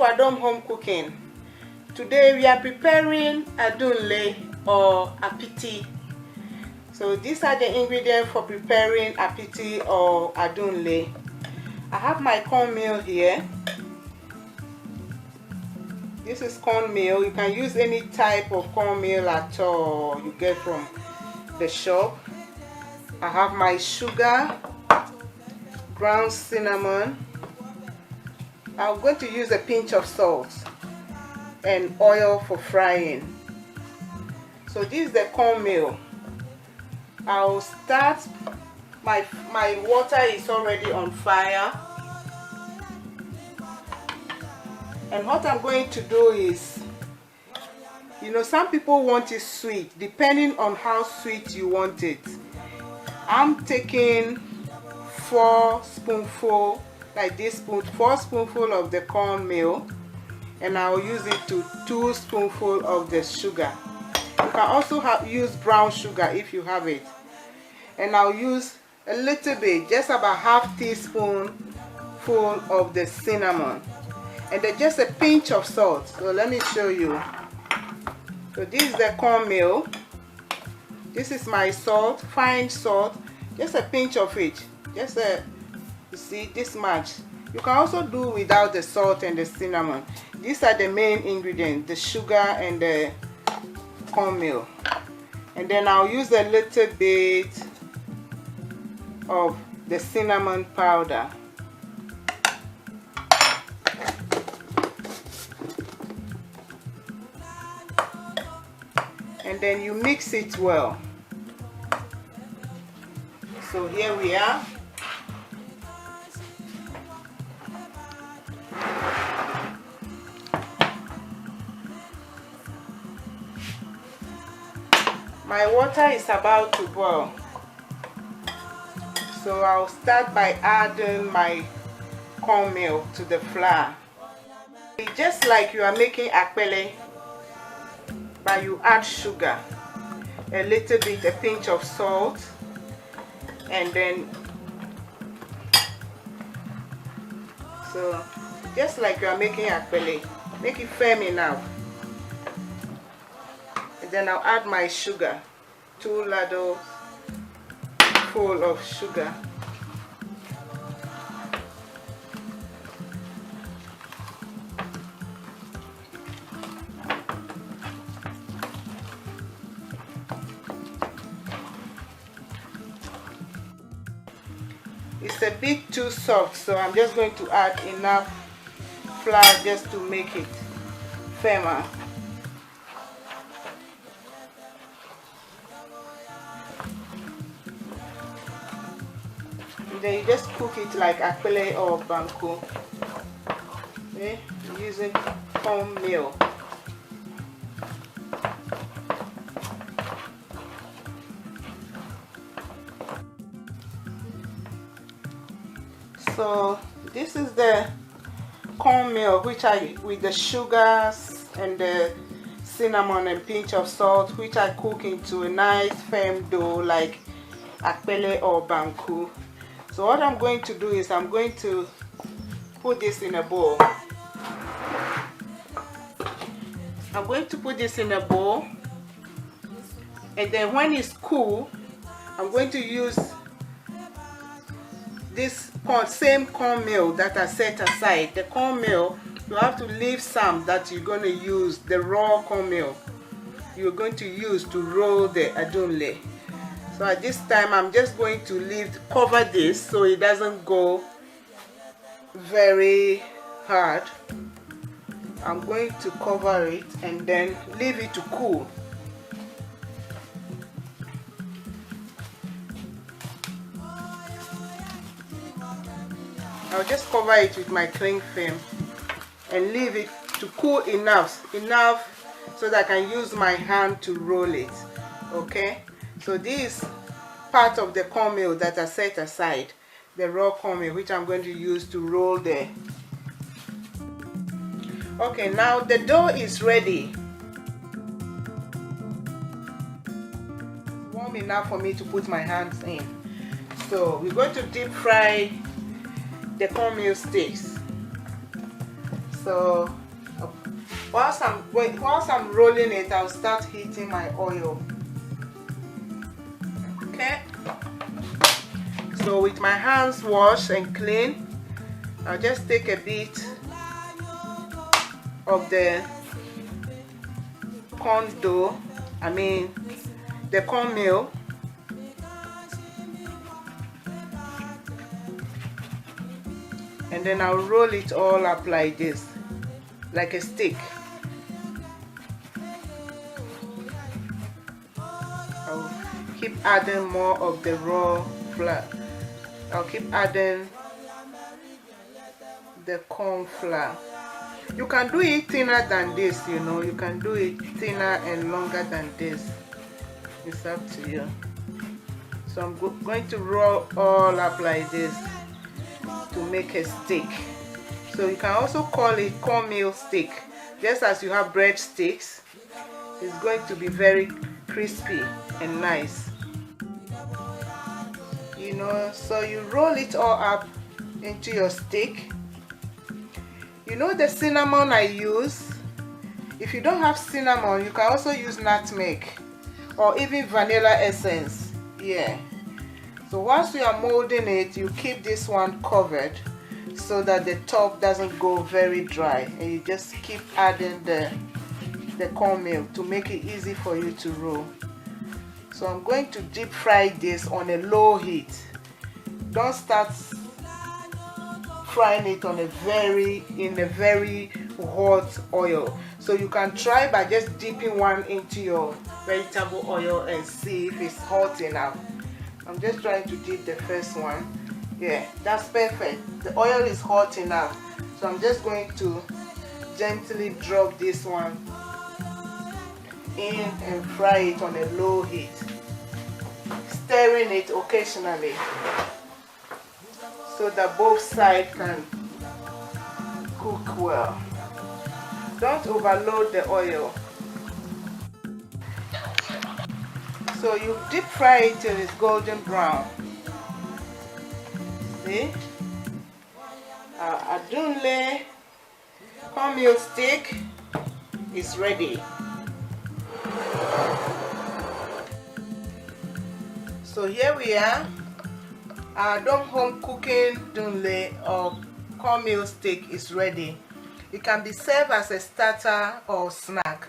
to Adun Home Cooking. Today we are preparing Adun lei or apkiti. So these are the ingredients for preparing apkiti or Adun lei. I have my cornmeal here. This is cornmeal. You can use any type of cornmeal at all you get from the shop. I have my sugar, ground cinnamon. I'm going to use a pinch of salt and oil for frying. So this is the cornmeal. I'll start. My water is already on fire, and what I'm going to do is, some people want it sweet, depending on how sweet you want it. I'm taking 4 spoonfuls, like this spoon, 4 spoonfuls of the cornmeal, and I'll use it to 2 spoonfuls of the sugar. You can also use brown sugar if you have it. And I'll use a little bit, just about half teaspoon full of the cinnamon, and then just a pinch of salt. So let me show you. So this is the cornmeal. This is my salt, fine salt, just a pinch of it. Just you see, this much. You can also do without the salt and the cinnamon. These are the main ingredients, the sugar and the cornmeal. And then I'll use a little bit of the cinnamon powder. And then you mix it well. So here we are. My water is about to boil. So I'll start by adding my cornmeal to the flour. Just like you are making apkele, but you add sugar, a little bit, a pinch of salt, and then so just like you are making apkele, make it firm enough. And then I'll add my sugar, 2 ladles full of sugar. It's a bit too soft, so I'm just going to add enough flour just to make it firmer. And then you just cook it like apkele or banku. Okay? Using cornmeal. So this is the cornmeal with the sugars and the cinnamon and pinch of salt, which I cook into a nice firm dough like apkele or banku. So what I'm going to do is I'm going to put this in a bowl. I'm going to put this in a bowl, and then when it's cool, I'm going to use this same cornmeal that I set aside. The cornmeal, you have to leave some that you're going to use, the raw cornmeal you're going to use to roll the Adun lei. So at this time I'm just going to cover this so it doesn't go very hard. I'm going to cover it and then leave it to cool. I'll just cover it with my cling film and leave it to cool enough so that I can use my hand to roll it. Okay, so this part of the cornmeal that I set aside, the raw cornmeal, which I'm going to use to roll the. Okay, now the dough is ready. Warm enough for me to put my hands in. So we're going to deep fry the cornmeal sticks. So whilst I'm rolling it, I'll start heating my oil. Okay, so with my hands washed and clean, I'll just take a bit of the corn dough, the cornmeal, and then I'll roll it all up like this, like a stick. I'll keep adding more of the raw flour. I'll keep adding the corn flour. You can do it thinner than this, you know, you can do it thinner and longer than this. It's up to you. So I'm going to roll all up like this to make a stick. So you can also call it cornmeal stick, just as you have bread sticks. It's going to be very crispy and nice, you know. So you roll it all up into your stick. You know the cinnamon I use? If you don't have cinnamon, you can also use nutmeg or even vanilla essence. Yeah. So once you are molding it, you keep this one covered so that the top doesn't go very dry, and you just keep adding the cornmeal to make it easy for you to roll. So I'm going to deep fry this on a low heat. Don't start frying it on in a very hot oil. So you can try by just dipping one into your vegetable oil and see if it's hot enough. I'm just trying to dip the first one. Yeah, that's perfect. The oil is hot enough. So I'm just going to gently drop this one in and fry it on a low heat, stirring it occasionally so that both sides can cook well. Don't overload the oil. So you deep fry it till it's golden brown. See? Our Adun lei cornmeal stick is ready. So here we are. Our home cooking Adun lei or cornmeal stick is ready. It can be served as a starter or snack.